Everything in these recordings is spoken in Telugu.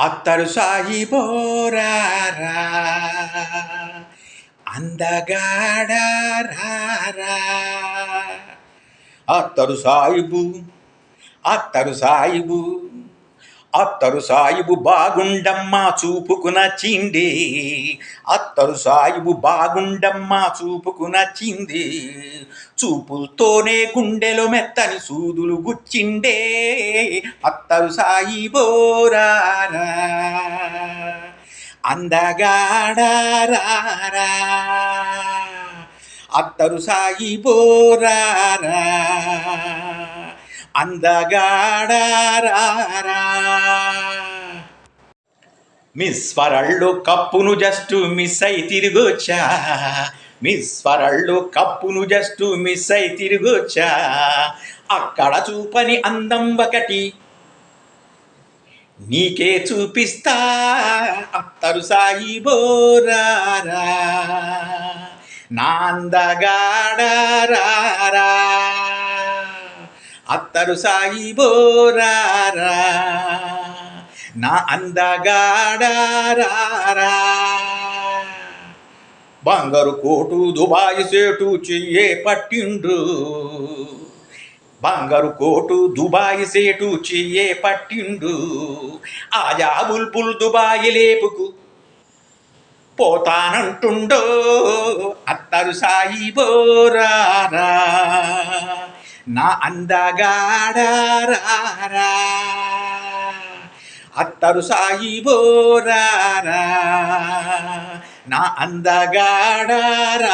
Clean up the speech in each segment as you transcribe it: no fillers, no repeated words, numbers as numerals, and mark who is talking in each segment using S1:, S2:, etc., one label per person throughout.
S1: అత్తరు సాయి బోరారా అందగాడ రారా అత్తరు సాయిబు అత్తరు సాయిబు అత్తరు సాయిబు బాగుండమ్మా చూపుకు నచ్చింది. అత్తరు సాయిబు బాగుండమ్మా చూపుకు నచ్చింది. చూపులతోనే గుండెలో మెత్తని సూదులు గుచ్చిండే. అత్తరు సాయి బోరారా అందగాడారా అత్తరు సాయి బోరారా అందగాడారా. మిస్ వరల్డ్ కప్పును జస్ట్ మిస్ అయి తిరిగొచ్చా. మిస్ వరల్డ్ కప్పును జస్ట్ మిస్ అయి తిరిగొచ్చా. అక్కడ చూపని అందం ఒకటి నీకే చూపిస్తా. అత్తరు సాయి బోరారా నా అందగాడారా అత్తరు సాయి బోరారా నా అందగాడారా. బంగారు కోటు దుబాయి సేటు చెయ్యే పట్టిండు. బంగారు కోటు దుబాయి సేటు చెయ్యే పట్టిండు. ఆయా బుల్బుల్ దుబాయి లేపుకు పోతానంటుండో. అత్తరు సాయి బోరారా నా అందగాడారా అత్తరు సాయి బోరారా నా అందగాడారా.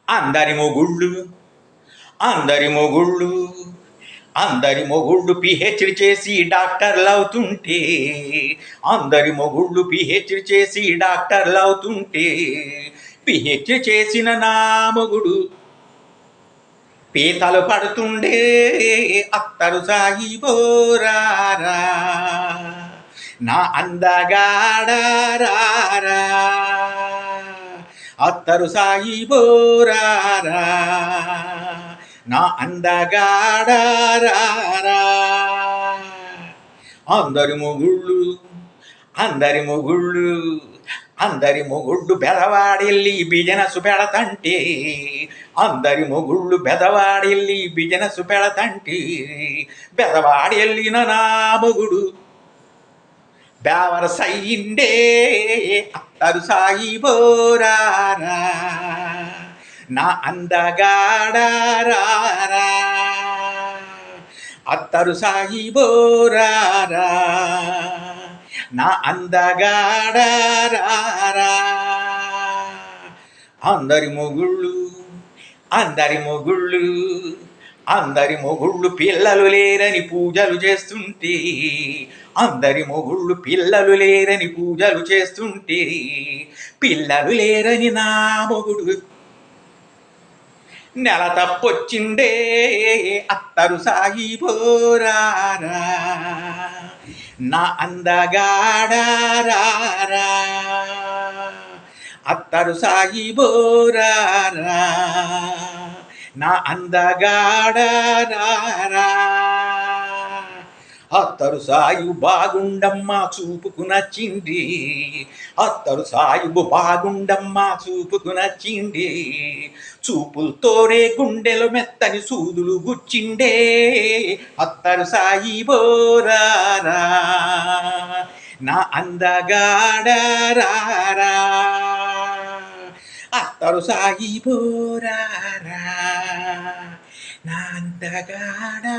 S1: అందరి మొగుళ్ళు అందరి మొగుళ్ళు అందరి మొగుళ్ళు పిహెచ్డి చేసి డాక్టర్లు అవుతుంటే. అందరి మొగుళ్ళు పిహెచ్డి చేసి డాక్టర్లు అవుతుంటే. పిహెచ్డి చేసిన నా మొగుడు పీతలు పడుతుండే. అత్తరు సాయి బోరారా నా అందగాడారా అత్తరు సాయి బోరారా నా అందగాడారా. అందరి మొగుళ్ళు అందరి మొగుళ్ళు అందరి మొగుళ్ళు బెదవాడెళ్ళి బిజినెస్ పెడతంటే. అందరి మొగుళ్ళు బెదవాడెళ్ళి బిజినెస్ పెడతంటే. బెదవాడెళ్ళిన నా మొగుడు బేవరసయ్యిండే. అత్తరు సాయి బోరారా నా అందగాడారా అత్తరు సాయి బోరారా నా అందగాడారా. అందరి మొగుళ్ళు అందరి మొగుళ్ళు అందరి మొగుళ్ళు పిల్లలు లేరని పూజలు చేస్తుంటే. అందరి మొగుళ్ళు పిల్లలు లేరని పూజలు చేస్తుంటే. పిల్లలు లేరని నా మొగుడు నెల తప్పొచ్చిండే. అత్తరు సాయి బోరారా నా అందగాడారా అత్తరు సాయి బోరారా నా అందగాడారా. అత్తరు సాయి బాగుండమ్మా చూపుకు నచ్చింది. అత్తరు సాయిబు బాగుండమ్మా చూపుకు నచ్చింది. చూపులతోనే గుండెలు మెత్తని సూదులు గుచ్చిండే. అత్తరు సాయి బోరారా నా అందగాడారా అత్తరు సాయి బోరారా నా అందగాడారా.